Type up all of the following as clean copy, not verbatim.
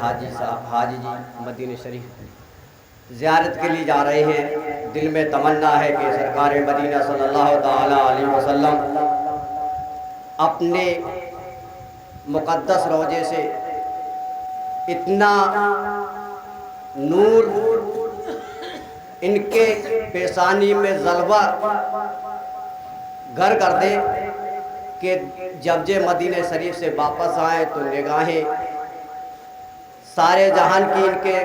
حاجی جی مدینہ شریف زیارت کے لیے جا رہے ہیں۔ دل میں تمنا ہے کہ سرکار مدینہ صلی اللہ تعالیٰ علیہ وسلم اپنے مقدس روضے سے اتنا نور ان کے پیشانی میں جلوہ گر کر دے کہ جب یہ مدینہ شریف سے واپس آئیں تو نگاہیں سارے جہان کی ان کے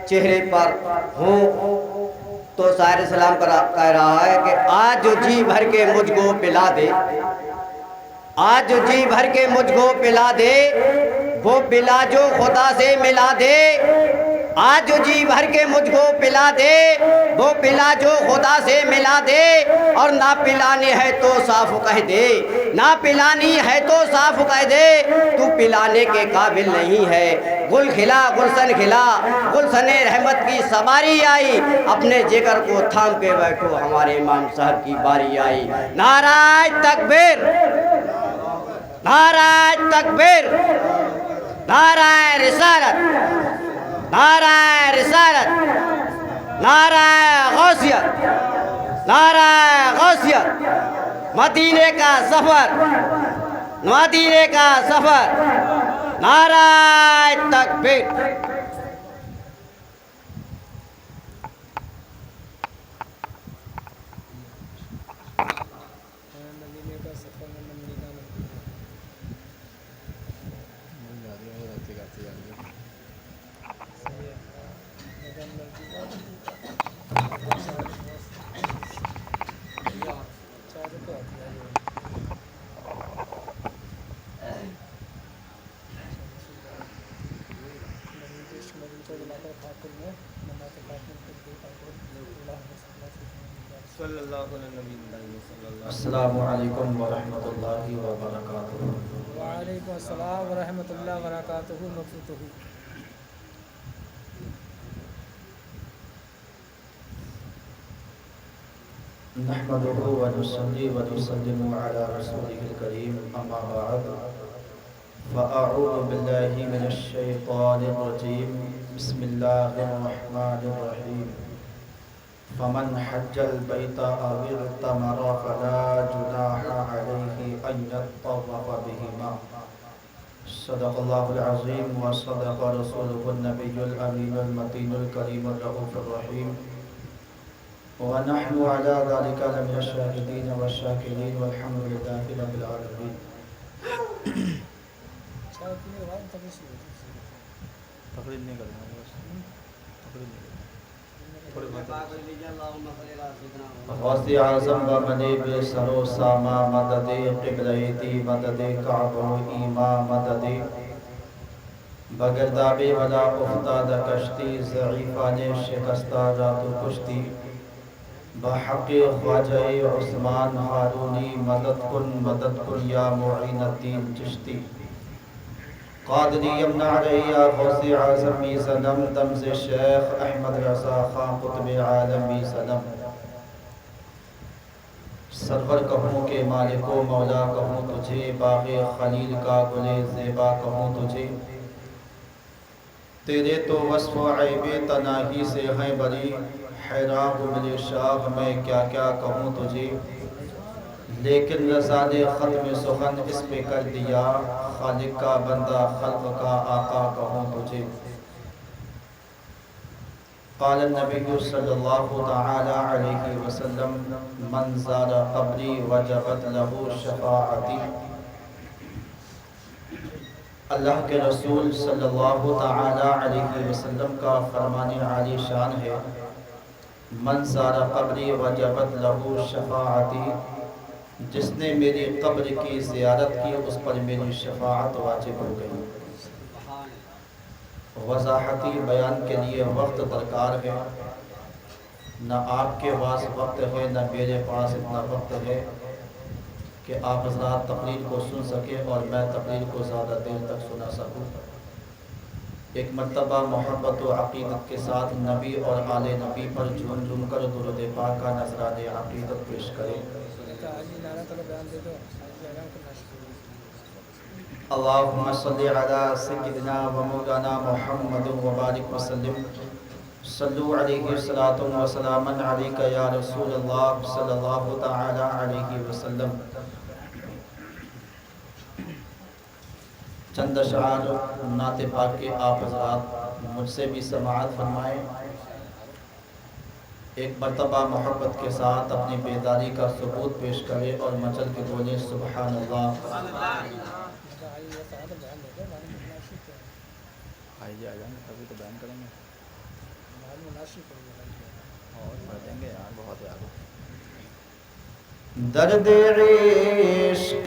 چہرے پر ہوں۔ تو شاعر سلام کہہ رہا ہے کہ آج جو جی بھر کے مجھ کو پلا دے، آج جو جی بھر کے مجھ کو پلا دے، وہ پلا جو خدا سے ملا دے۔ آج جو جی بھر کے مجھ کو پلا دے، وہ پلا جو خدا سے ملا دے۔ اور نہ پلانی ہے تو صاف کہہ دے، نہ پلانی ہے تو صاف کہہ دے، تو پلانے کے قابل نہیں ہے۔ گل کھلا گلشن کھلا، گلشن رحمت کی سواری آئی، اپنے جگر کو تھام کے بیٹھو ہمارے امام صاحب کی باری آئی۔ نعرہ تکبیر، نعرہ تکبیر، نعرہ رسالت، نعرہ رسالت، نعرہ غوثیت، نعرہ غوثیت۔ مدینے کا سفر، مدینے کا سفر، نعرہ تکبیر۔ السلام علیکم ورحمۃ اللہ وبرکاتہ۔ وعلیکم السلام ورحمۃ اللہ وبرکاتہ۔ نحمدہ ونصلی ونسلم علی رسولہ الکریم، اما بعد فاعوذ باللہ من الشیطان الرجیم، بسم اللہ الرحمن الرحیم۔ فمن حج البیت او اعتمر فلا جناح علیہ ان یطوف بہما۔ صدق اللہ العظیم وصدق رسولہ النبی الامین المتین الکریم الرؤوف الرحیم، ونحن على ذلك لمن الشاهدين والشاكرين والحمد لله رب العالمين۔ غوث اعظم و منیب سر و ساما مدد قبلہ مدد کعب و ایما مدد، بگرداب ولا افتاد کشتی ضعیفان شکستہ رات و کشتی، بحق خواجہ عثمان ہارونی مدد کن یا معین الدین چشتی۔ قادری یمنع رہیا غوث اعظمی صنم، دمز شیخ احمد رضا خان قطب عالمی صنم۔ سرور کہوں کہ مالک و مولا کہوں تجھے، باغ خلیل کا گل زیبا کہوں تجھے، تیرے تو وصف و عیب تناہی سے ہیں بری، حیران ملے شاہ میں کیا کیا کہوں تجھے، لیکن رسال ختم سخن اس پہ کر دیا، خالق کا بندہ خلق کا آقا کہوں تجھے۔ قال النبی صلی اللہ تعالی علیہ وسلم، من زار قبری وجبت لہ شفاعتی۔ اللہ کے رسول صلی اللہ تعالی علیہ وسلم کا فرمان عالی شان ہے، من زار قبری وجبت لہ شفاعتی، جس نے میری قبر کی زیارت کی اس پر میری شفاعت واجب ہو گئی۔ وضاحتی بیان کے لیے وقت درکار ہے، نہ آپ کے پاس وقت ہے نہ میرے پاس اتنا وقت ہے کہ آپ حضرات تقریر کو سن سکیں اور میں تقریر کو زیادہ دیر تک سنا سکوں۔ ایک مرتبہ محبت و عقیدت کے ساتھ نبی اور آل نبی پر جھوم جھوم کر درود پاک کا نذرانِ عقیدت پیش کریں۔ اللهم صل على سيدنا ومولانا محمد وبارك وسلم صلوا عليه الصلاة والسلام عليك يا رسول الله صلى الله تعالى عليه وسلم. چند اشعار نعت پاک کے آپ حضرات مجھ سے بھی سماعت فرمائیں. ایک مرتبہ محبت کے ساتھ اپنی بیداری کا ثبوت پیش کرے اور مچل کے بولے سبحان اللہ. آئیے آ جائیں گے تبھی تو بیان کریں گے اور پڑھ دیں گے یار بہت یاد ہے. درد عشق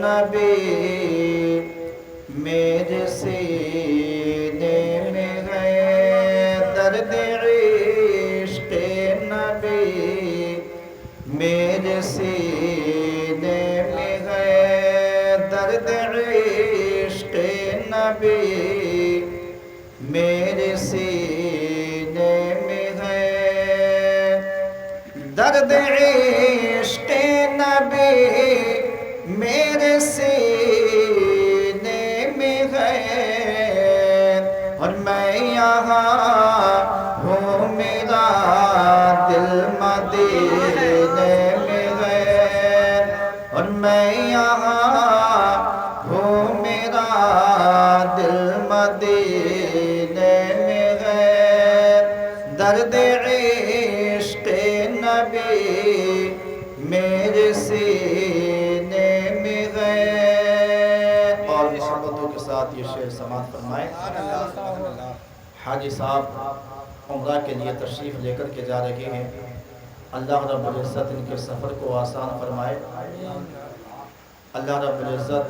نبی میرے سینے میں ہے. درد عشق نبی میرے سینے میں ہے. درد عشق نبی میرے سینے میں ہے. درد عشق نبی میرے سینے میں ہے. اور میں یہاں ہوں میرا دل مدینے میں ہے. اور میں یہاں ہوں میرا دل مدینے میں ہے. درد عشق نبی میرے سینے میں ہے. اور محبتوں کے ساتھ یہ شعر سماعت فرمائیں. حاجی صاحب عمرہ کے لیے تشریف لے کر کے جا رہے ہیں. اللہ رب العزت ان کے سفر کو آسان فرمائے. اللہ رب العزت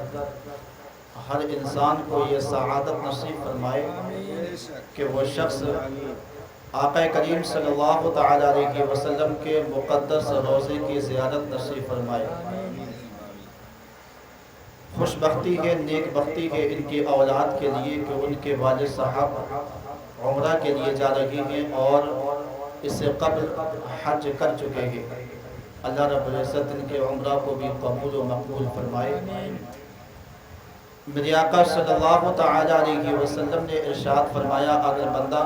ہر انسان کو یہ سعادت نصیب فرمائے کہ وہ شخص آقا کریم صلی اللہ تعالی علیہ وسلم کے مقدس روضے کی زیارت نصیب فرمائے. خوش بختی ہے، نیک بختی ہے ان کی اولاد کے لیے کہ ان کے والد صاحب عمرہ کے لیے جا رہے ہیں اور اس سے قبل حج کر چکے ہیں. اللہ رب العزت ان کے عمرہ کو بھی قبول و مقبول فرمائے. میرے آقا صلی اللہ تعالی علیہ وسلم نے ارشاد فرمایا اگر بندہ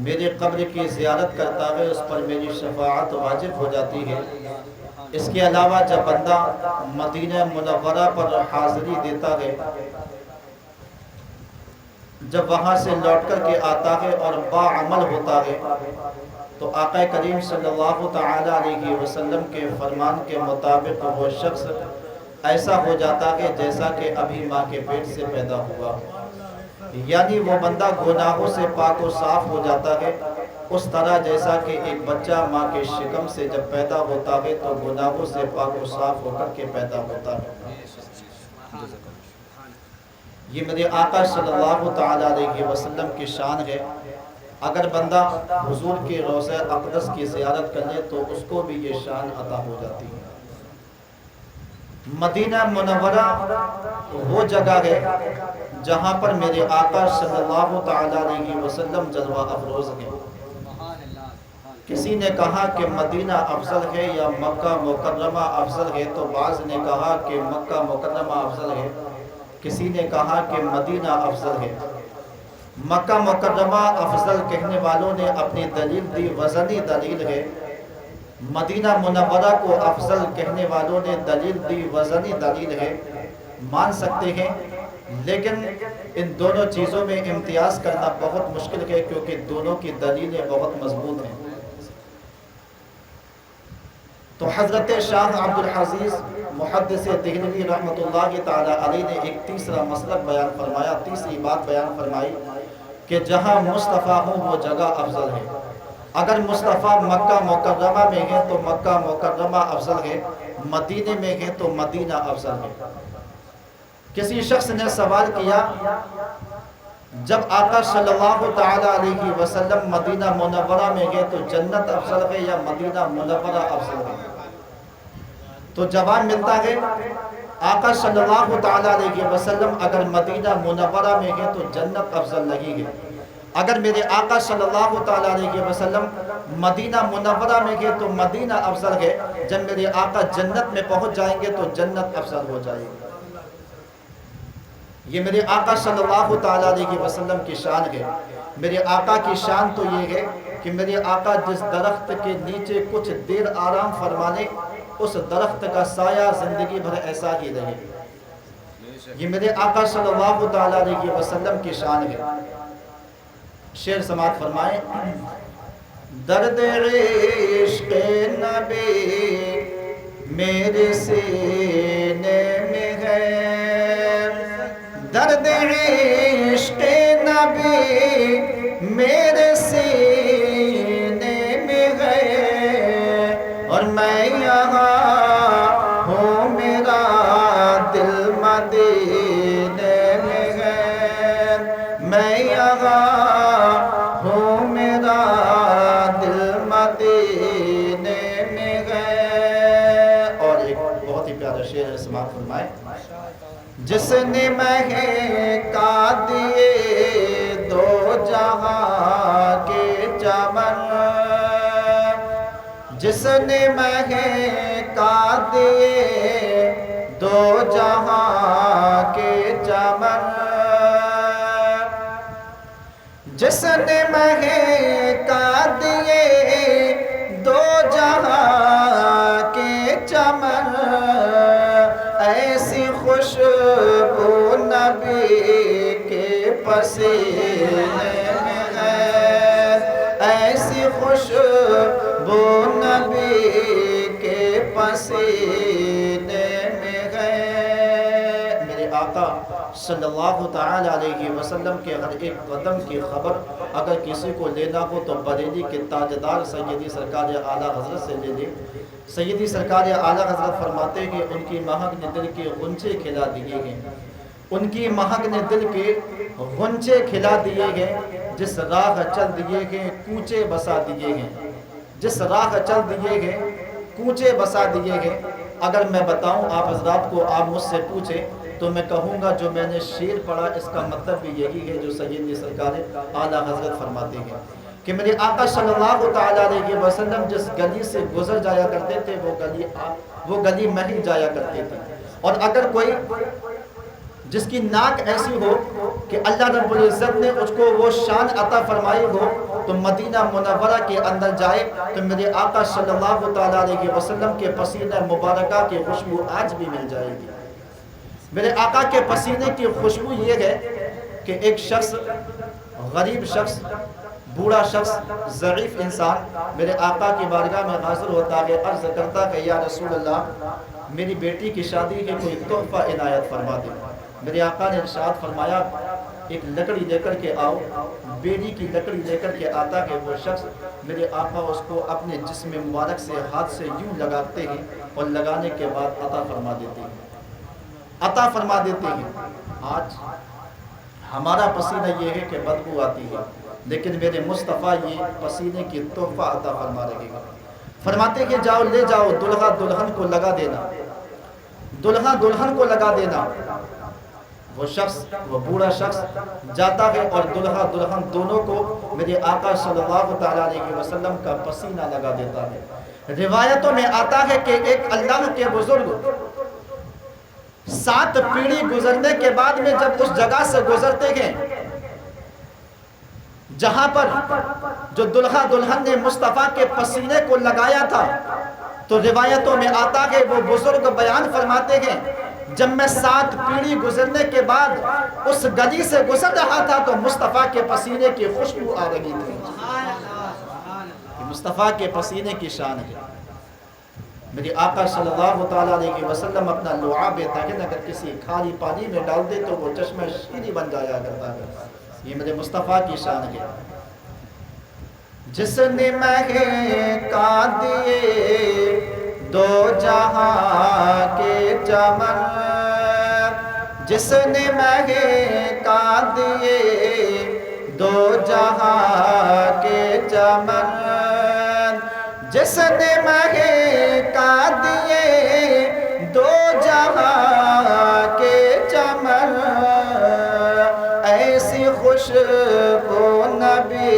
میرے قبر کی زیارت کرتا ہے اس پر میری شفاعت واجب ہو جاتی ہے. اس کے علاوہ جب بندہ مدینہ منورہ پر حاضری دیتا ہے، جب وہاں سے لوٹ کر کے آتا ہے اور باعمل ہوتا ہے تو آقا کریم صلی اللہ تعالی علیہ وسلم کے فرمان کے مطابق وہ شخص ایسا ہو جاتا ہے جیسا کہ ابھی ماں کے پیٹ سے پیدا ہوا. یعنی وہ بندہ گناہوں سے پاک و صاف ہو جاتا ہے اس طرح جیسا کہ ایک بچہ ماں کے شکم سے جب پیدا ہوتا ہے تو گناہوں سے پاک و صاف ہو کر کے پیدا ہوتا ہے. یہ میرے آقا صلی اللہ تعالی علیہ وسلم کی شان ہے. اگر بندہ حضور کے روضہ اقدس کی زیارت کر لے تو اس کو بھی یہ شان عطا ہو جاتی ہے. مدینہ منورہ وہ جگہ ہے جہاں پر میرے آقا صلی اللہ تعالی علیہ وسلم جلوہ افروز ہیں. کسی نے کہا کہ مدینہ افضل ہے یا مکہ مکرمہ افضل ہے تو بعض نے کہا کہ مکہ مکرمہ افضل ہے. کسی نے کہا کہ مدینہ افضل ہے. مکہ مکرمہ افضل کہنے والوں نے اپنی دلیل دی، وزنی دلیل ہے. مدینہ منورہ کو افضل کہنے والوں نے دلیل دی، وزنی دلیل ہے. مان سکتے ہیں لیکن ان دونوں چیزوں میں امتیاز کرنا بہت مشکل ہے کیونکہ دونوں کی دلیلیں بہت مضبوط ہیں. تو حضرت شاہ عبد العزیز محدث دہلوی رحمۃ اللہ تعالی علیہ نے ایک تیسرا مسلک بیان فرمایا، تیسری بات بیان فرمائی کہ جہاں مصطفیٰ ہوں وہ جگہ افضل ہے. اگر مصطفیٰ مکہ مکرمہ میں ہیں تو مکہ مکرمہ افضل ہے، مدینے میں ہیں تو مدینہ افضل ہے. کسی شخص نے سوال کیا جب آقا صلی اللہ تعالی علیہ وسلم مدینہ منورہ میں گئے تو جنت افضل ہے یا مدینہ منورہ افضل ہے؟ تو جواب ملتا ہے آقا صلی اللہ تعالی علیہ وسلم اگر مدینہ منورہ میں گئے تو جنت افضل نہیں ہے. اگر میرے آقا صلی اللہ تعالی علیہ وسلم مدینہ منورہ میں گئے تو مدینہ افضل ہے. جب میرے آقا جنت میں پہنچ جائیں گے تو جنت افضل ہو جائے گی. یہ میرے آقا صلی اللہ تعالیٰ علیہ وسلم کی شان ہے۔ میرے آقا کی شان تو یہ ہے کہ میرے آقا جس درخت کے نیچے کچھ دیر آرام فرمانے، اس درخت کا سایہ زندگی بھر ایسا ہی رہے۔ یہ میرے آقا صلی اللہ تعالیٰ علیہ وسلم کی شان ہے۔ شعر سماعت فرمائیں۔ درد عشق نبی میرے سینے میں ہے، درد عشق نبی میرے سینے میں ہے، اور میں یہاں ہوں میرا دل مدینے میں ہے، میں یہاں ہوں میرا دل مدینے میں ہے۔ اور ایک بہت ہی پیارا شعر سماعت فرمائے۔ جس نے مہکا دیے دو جہاں کے چمن، جس نے مہکا دیے دو جہاں کے چمن، جس نے مہکا دیے دو جہاں کے چمن، ایسی خوشبو نبی کے پسینے میں ہے، ایسی خوشبو نبی کے پسینے میں ہے۔ میرے آقا صلی اللہ تعالیٰ علیہ وسلم کے ہر ایک قدم کی خبر اگر کسی کو لینا ہو تو بریلی کے تاجدار سیدی سرکار اعلیٰ حضرت سے لے لے۔ سیدی سرکار اعلیٰ حضرت فرماتے ہیں ان کی مہک نے دل کے غنچے کھلا دیے گئے، ان کی مہک نے دل کے غنچے کھلا دیے گئے، جس راہ چل دیے گئے کوچے بسا دیے گئے، جس راہ چل دیے گئے کوچے بسا دیے گئے۔ اگر میں بتاؤں آپ حضرات کو، آپ مجھ سے پوچھیں تو میں کہوں گا جو میں نے شعر پڑھا اس کا مطلب بھی یہی ہے جو سیدی سرکار اعلیٰ حضرت فرماتے ہیں کہ میرے آقا صلی اللہ تعالیٰ علیہ وسلم جس گلی سے گزر جایا کرتے تھے وہ گلی میں ہی جایا کرتے تھے، اور اگر کوئی جس کی ناک ایسی ہو کہ اللہ رب العزت نے اس کو وہ شان عطا فرمائی ہو تو مدینہ منورہ کے اندر جائے تو میرے آقا صلی اللہ تعالیٰ علیہ وسلم کے پسینہ مبارکہ کی خوشبو آج بھی مل جائے گی۔ میرے آقا کے پسینے کی خوشبو یہ ہے کہ ایک شخص، غریب شخص، بوڑھا شخص، ضعیف انسان میرے آقا کی بارگاہ میں حاضر ہوتا ہے، عرض کرتا کہ یا رسول اللہ میری بیٹی کی شادی ہے، کوئی تحفہ عنایت فرما دے۔ میرے آقا نے ارشاد فرمایا ایک لکڑی لے کر کے آؤ۔ بیڑی کی لکڑی لے کر کے آتا ہے وہ شخص، میرے آقا اس کو اپنے جسم مبارک سے ہاتھ سے یوں لگاتے ہیں اور لگانے کے بعد عطا فرما دیتے ہیں، عطا فرما دیتے ہیں۔ آج ہمارا پسینہ یہ ہے کہ بدبو آتی ہے، لیکن میرے مصطفیٰ یہ پسینے کی تحفہ عطا فرما رہے گا۔ فرماتے کہ جاؤ لے جاؤ دلہا دلہن کو لگا دینا، دلہا دلہن کو لگا دینا۔ وہ شخص، وہ بوڑھا شخص جاتا ہے اور دلہا دلہن دونوں کو میرے آقا صلی اللہ تعالیٰ علیہ وسلم کا پسینہ لگا دیتا ہے۔ روایتوں میں آتا ہے کہ ایک اللہ کے بزرگ 7 پیڑھی گزرنے کے بعد میں جب اس جگہ سے گزرتے ہیں جہاں پر جو دلہا دلہن نے مصطفیٰ کے پسینے کو لگایا تھا، تو روایتوں میں آتا ہے وہ بزرگ بیان فرماتے ہیں جب میں 7 پیڑھی گزرنے کے بعد اس گلی سے گزر رہا تھا تو مصطفیٰ کے پسینے کی خوشبو آ رہی تھی۔ مصطفیٰ کے پسینے کی شان ہے۔ میرے آقا صلی اللہ تعالیٰ علیہ وسلم اپنا لعاب طاہر اگر کسی خالی پانی میں ڈال دے تو وہ چشمہ شیریں بن جایا کرتا ہے۔ یہ میرے مصطفیٰ کی شان ہے۔ جس نے مہکا دیے 2 جہاں کے چمن، جس نے مہکا دیے 2 جہاں کے چمن، جس نے مہکا دیے 2 جہاں کے چمن، ایسی خوشبو نبی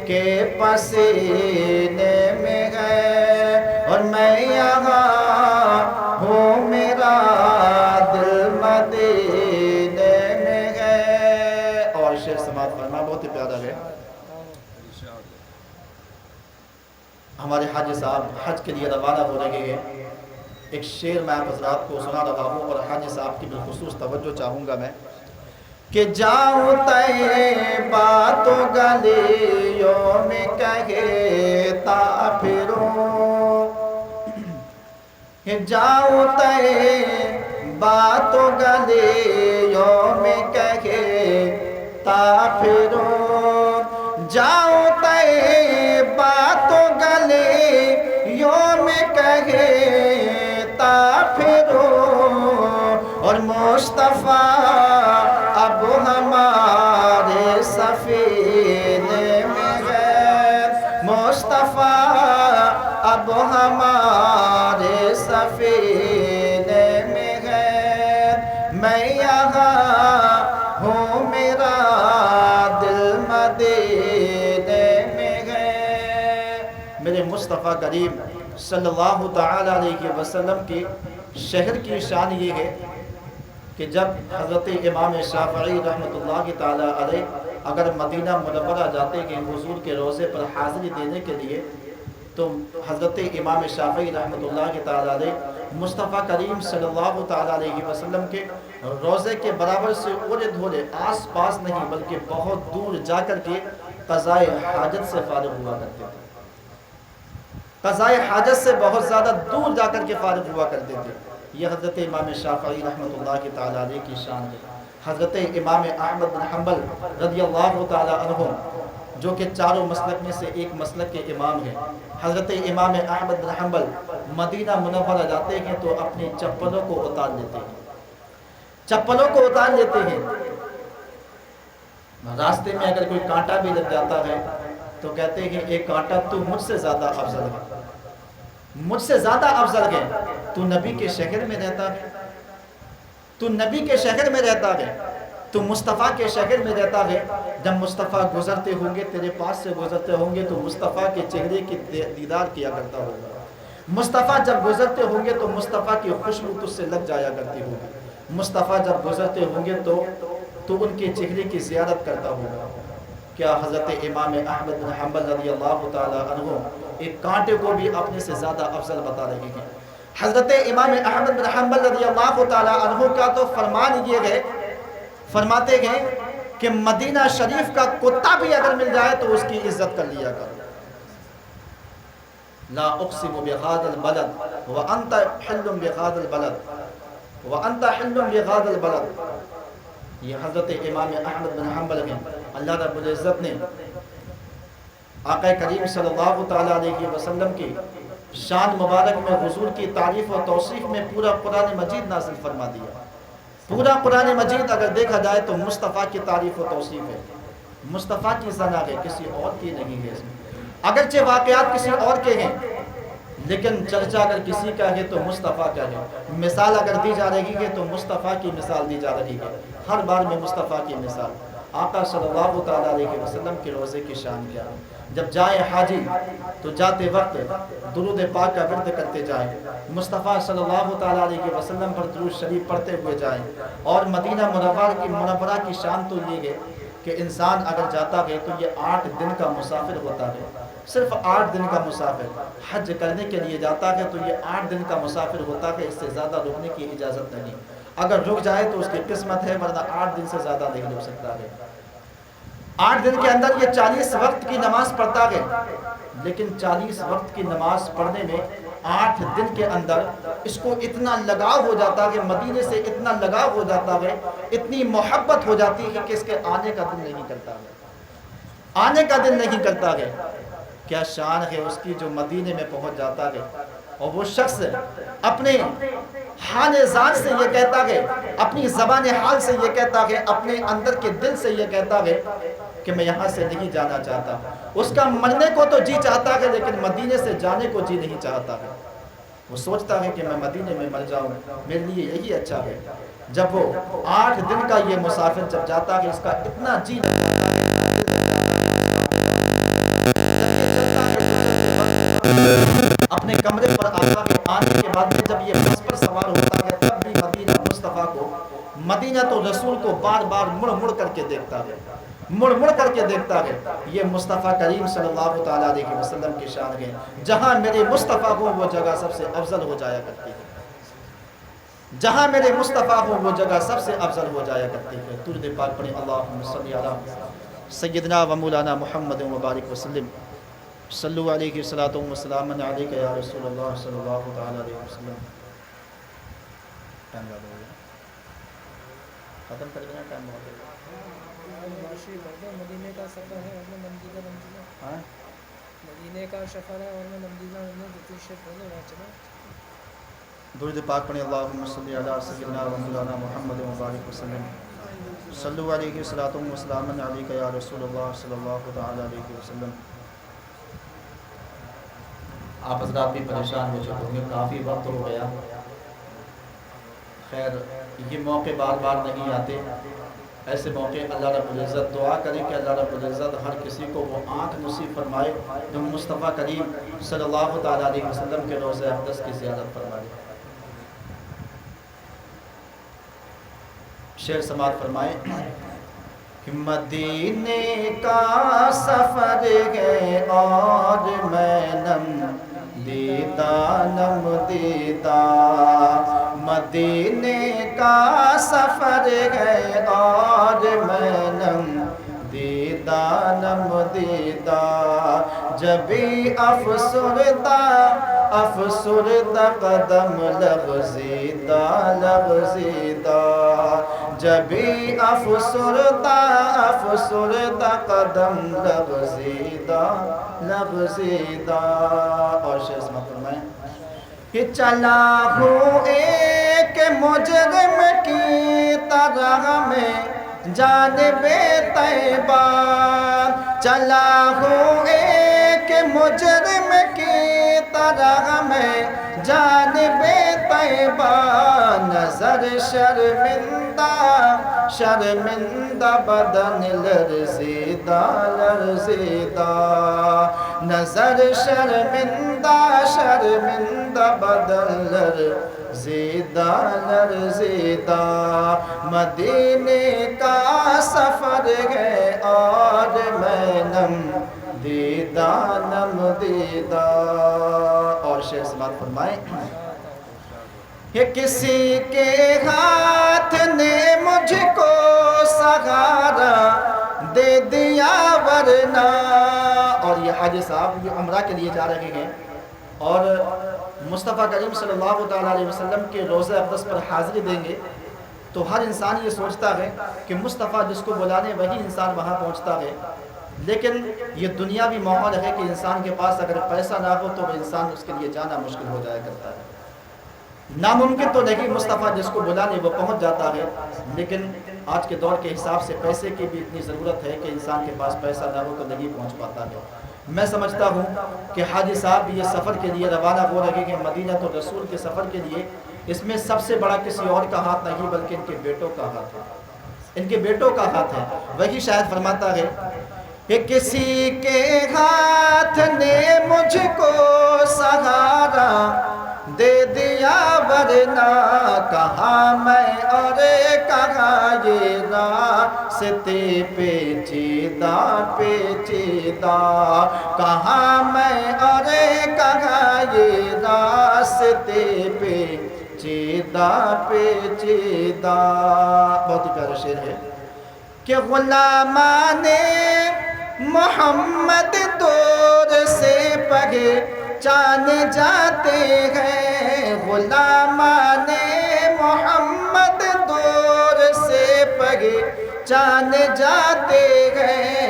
کے پسینے میں ہے، اور میں یہاں ہوں میرا دل مدینے سماعت فرما، بہت ہی پیارا ہے۔ ہمارے حاجی صاحب حج کے لیے روانہ ہو رہے ہیں، ایک شعر میں آپ حضرات کو سنا رہا ہوں اور حاجی صاحب کی بالخصوص توجہ چاہوں گا میں کہ جاؤں طیبہ تو گلیوں میں کہتا پھروں، جاؤں طیبہ تو گلیوں میں کہتا پھروں، جاؤں طیبہ تو گلیوں میں کہتا پھروں، اور مصطفیٰ اب ہمارے سفینے میں ہے، مصطفیٰ اب ہمارے سفینے میں ہے، میں یہاں ہوں میرا دل مدینے میں ہے۔ میرے مصطفیٰ کریم صلی اللہ تعالیٰ علیہ وسلم کی شہر کی شان یہ ہے کہ جب حضرت امام شافعی رحمۃ اللہ تعالیٰ علیہ اگر مدینہ منورہ جاتے ہیں حضور کے روضے پر حاضری دینے کے لیے، تو حضرت امام شافعی رحمۃ اللہ تعالیٰ علیہ مصطفیٰ کریم صلی اللہ تعالیٰ علیہ وسلم کے روضے کے برابر سے اڑے دھولے آس پاس نہیں بلکہ بہت دور جا کر کے قضائے حاجت سے فارغ ہوا کرتے تھے، قضائے حاجت سے بہت زیادہ دور جا کر کے فارغ ہوا کرتے تھے۔ یہ حضرت امام شافعی رحمۃ اللہ تعالیٰ علیہ کی شان ہے۔ حضرت امام احمد بن حنبل رضی اللہ تعالیٰ عنہ جو کہ چاروں مسلک میں سے ایک مسلک کے امام ہیں، حضرت امام احمد بن حنبل مدینہ منورہ جاتے ہیں تو اپنی چپلوں کو اتار لیتے ہیں، چپلوں کو اتار لیتے ہیں۔ راستے میں اگر کوئی کانٹا بھی لگ جاتا ہے تو کہتے ہیں ایک کانٹا تو مجھ سے زیادہ افضل ہے، مجھ سے زیادہ افضل ہے، تو نبی کے شہر میں رہتا ہے، تو نبی کے شہر میں رہتا ہے، تو مصطفیٰ کے شہر میں رہتا ہے۔ جب مصطفیٰ گزرتے ہوں گے، تیرے پاس سے گزرتے ہوں گے تو مصطفیٰ کے چہرے کی دیدار کیا کرتا ہوگا، مصطفیٰ جب گزرتے ہوں گے تو مصطفیٰ کی خوشبو تجھ سے لگ جایا کرتی ہوگی، مصطفیٰ جب گزرتے ہوں گے تو ان کے چہرے کی زیارت کرتا ہوگا۔ کیا حضرت امام احمد بن حنبل رضی اللہ تعالیٰ عنہ ایک کانٹے کو بھی اپنے سے زیادہ افضل بتا رہے ہیں؟ حضرت امام احمد بن حنبل رضی اللہ تعالیٰ عنہ کا تو فرمان یہ ہے، فرماتے ہیں کہ مدینہ شریف کا کتا بھی اگر مل جائے تو اس کی عزت کر لیا کرو۔ لا اقسم بهذا البلد وانت حل بهذا البلد وانت حل بهذا البلد۔ یہ حضرت امام احمد بن حنبل ہیں۔ اللہ رب العزت نے آقا کریم صلی اللہ تعالیٰ علیہ وسلم کی شان مبارک میں حضور کی تعریف و توصیف میں پورا قرآن مجید نازل فرما دیا۔ پورا قرآن مجید اگر دیکھا جائے تو مصطفیٰ کی تعریف و توصیف ہے، مصطفیٰ کی ثنا ہے، کسی اور کی نہیں ہے۔ اس میں اگرچہ واقعات کسی اور کے ہیں لیکن چرچا اگر کسی کا ہے تو مصطفیٰ کا ہے، مثال اگر دی جا رہی ہے تو مصطفیٰ کی مثال دی جا رہی ہے، ہر بار میں مصطفیٰ کی مثال۔ آقا صلی اللہ تعالیٰ علیہ وسلم کے روضے کی شان کیا ہے؟ جب جائے حاجی تو جاتے وقت درود پاک کا ورد کرتے جائیں، مصطفیٰ صلی اللہ تعالیٰ علیہ وسلم پر درود شریف پڑھتے ہوئے جائیں۔ اور مدینہ منورہ کی شان تو یہ ہے کہ انسان اگر جاتا ہے تو یہ 8 دن کا مسافر ہوتا ہے، صرف 8 دن کا مسافر حج کرنے کے لیے جاتا ہے تو یہ 8 دن کا مسافر ہوتا ہے، اس سے زیادہ رکنے کی اجازت نہیں۔ اگر رک جائے تو اس کی قسمت ہے، ورنہ 8 دن سے زیادہ نہیں رک سکتا ہے۔ 8 دن کے اندر یہ 40 وقت کی نماز پڑھتا ہے، لیکن 40 وقت کی نماز پڑھنے میں 8 دن کے اندر اس کو اتنا لگاؤ ہو جاتا ہے، مدینے سے اتنا لگاؤ ہو جاتا ہے، اتنی محبت ہو جاتی ہے کہ اس کے آنے کا دل نہیں کرتا ہے، آنے کا دل نہیں کرتا ہے۔ کیا شان ہے اس کی جو مدینے میں پہنچ جاتا ہے اور وہ شخص اپنے حال ذات سے یہ کہتا ہے، اپنی زبان حال سے یہ کہتا ہے، اپنے اندر کے دل سے یہ کہتا ہے کہ میں یہاں سے نہیں جانا چاہتا۔ اس کا مرنے کو تو جی چاہتا ہے لیکن مدینے سے جانے کو جی نہیں چاہتا ہے۔ وہ سوچتا ہے کہ میں مدینے میں مر جاؤں، میرے لیے یہی اچھا ہے۔ جب وہ 8 دن کا یہ مسافر جب جاتا ہے، اس کا اتنا جی اپنے کمرے پر آتا ہے، آنے کے بعد جب یہ بس پر سوار ہوتا ہے تب بھی مدینہ مصطفیٰ کو، مدینہ تو رسول کو بار بار مڑ مڑ کر کے دیکھتا ہے، مڑ مڑ کر کے دیکھتا ہے. یہ مصطفیٰ کریم صلی اللہ تعالیٰ علیہ وسلم کی شان ہے. جہاں میرے مصطفیٰ ہو وہ جگہ سب سے افضل ہو جایا کرتی ہے. جہاں میرے مصطفیٰ ہو وہ جگہ سب سے افضل ہو جایا کرتی ہے. درود پاک پڑھیں اللہم صلی علی سیدنا و مولانا محمد مبارک وسلم. صلو علیہ الصلوۃ والسلام علیک یا رسول اللہ صلی اللہ تعالیٰ علیہ وسلم. ٹائم زیادہ ہو گیا, ختم کر دینا, ٹائم بہت ہو گیا. مدینے کا سفر ہے اور میں منزلہ ہاں مدینے کا سفر ہے اور میں منزلہ چلا. درود پاک پڑھیں اللہم صلی علی سیدنا و مولانا محمد مبارک وسلم. صلو علیہ الصلوۃ والسلام علیک یا رسول اللہ صلی اللہ تعالیٰ علیہ وسلم. آپ حضرات بھی پریشان ہو چکے ہوں گے, کافی وقت ہو گیا. خیر یہ موقع بار بار نہیں آتے. ایسے موقع اللہ رب العزت, دعا کریں کہ اللہ رب العزت ہر کسی کو وہ آنکھ نصیب فرمائے جو مصطفیٰ کریم صلی اللہ تعالیٰ علیہ وسلم کے روضہ اقدس کی زیارت فرمائے. شعر سماعت فرمائے کہ مدینے کا سفر ہے اور میں نم دیدہ نم دیدہ. مدینے کا سفر ہے اور میں نم دیدہ نم دیدہ. جبھی افسردہ افسردہ قدم لغزیدہ لغزیدہ. جبھی افسردہ افسردہ قدم لغزیدہ لغزیدہ. اور شعر سماعت فرمائیں کہ چلا ہوں ایک مجرم کی طرح میں جانب طیبہ. چلا ہوں ایک مجرم کی طرح میں جانب طیبہ. نظر شرمندہ شرمندہ بدن لرزیدہ لرزیدہ. نظر شرمندہ شرمندہ بدن لرزیدہ لرزیدہ. مدینے کا سفر ہے اور میں نم دیدہ نم دیدہ. اور شعر سماعت فرمائیں کہ کسی کے ہاتھ نے مجھ کو سہارا دے دیا ورنہ. اور یہ حاجی صاحب یہ عمرہ کے لیے جا رہے ہیں اور مصطفیٰ کریم صلی اللہ تعالیٰ علیہ وسلم کے روضہ اقدس پر حاضری دیں گے. تو ہر انسان یہ سوچتا ہے کہ مصطفیٰ جس کو بلانے وہی انسان وہاں پہنچتا ہے. لیکن یہ دنیاوی ماحول ہے کہ انسان کے پاس اگر پیسہ نہ ہو تو وہ انسان اس کے لیے جانا مشکل ہو جایا کرتا ہے. ناممکن تو نہیں, مصطفیٰ جس کو بلانے وہ پہنچ جاتا ہے. لیکن آج کے دور کے حساب سے پیسے کی بھی اتنی ضرورت ہے کہ انسان کے پاس پیسہ نہ ہو تو نہیں پہنچ پاتا ہے. میں سمجھتا ہوں کہ حاجی صاحب یہ سفر کے لیے روانہ ہو رہے ہیں مدینہ تو رسول کے سفر کے لیے. اس میں سب سے بڑا کسی اور کا ہاتھ نہیں بلکہ ان کے بیٹوں کا ہاتھ ہے, ان کے بیٹوں کا ہاتھ ہے. وہی شاید فرماتا ہے کہ کسی کے ہاتھ نے مجھ کو سہارا دے دیا ورنہ. کہاں میں اور کہاں یہ راستے پیچیدہ پیچیدہ. کہاں میں اور کہاں یہ راستے پیچیدہ پیچیدہ. بہت ہی پیارا شعر ہے کہ غلامان محمد دور سے پہچان جاتے ہیں. غلامان محمد دور سے پہچان جاتے ہیں.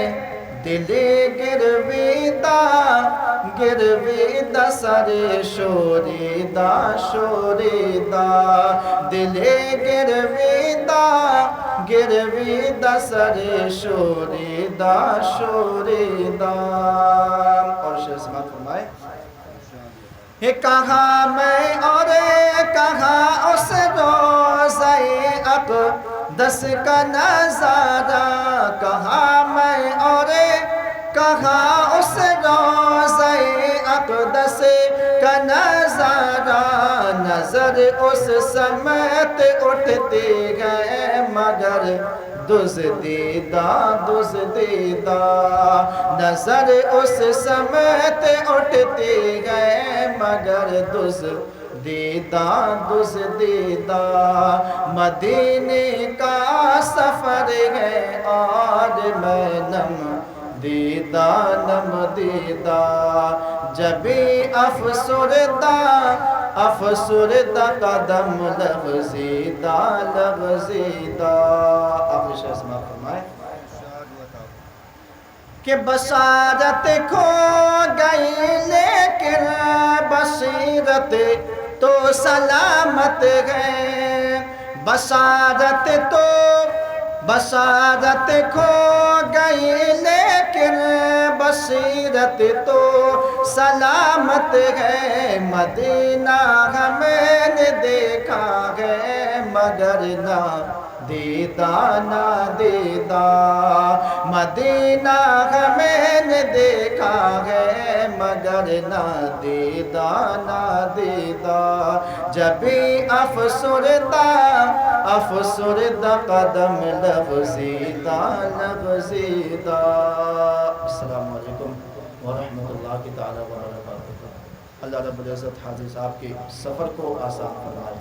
دل گرویدہ گرویدہ سر شوریدہ شوریدہ. دل گرویدہ گرویدہ سر شوریدہ شوریدہ. اور شعر سماعت فرمائے کہاں میں اور کہاں اس روضہ اقدس کا نظارہ. کہاں میں اور کہاں اس روضہ اقدس کا نظارہ. نظر اس سمت اٹھتی ہے مگر دزدیدہ نظر اس سمت اٹھتے گئے مگر دزدیدہ مدینے کا سفر ہے اور میں نم دیدہ جبھی افسردہ قدم لغزیدہ آپ شاہ سماعت فرمائے کہ بصارت کھو گئی لیکن بصیرت تو سلامت ہے بصارت کھو گئی لیکن بصیرت تو سلامت ہے مدینہ ہمیں نے دیکھا ہے مگر نہ دیدہ مدینہ ہمیں نے دیکھا ہے مگر نہ دیدہ جبھی افسردہ قدم لغزیدہ السلام علیکم ورحمۃ اللہ تعالی وبرکاتہ۔ اللہ رب العزت حاضر صاحب کے سفر کو آسان فرمائے۔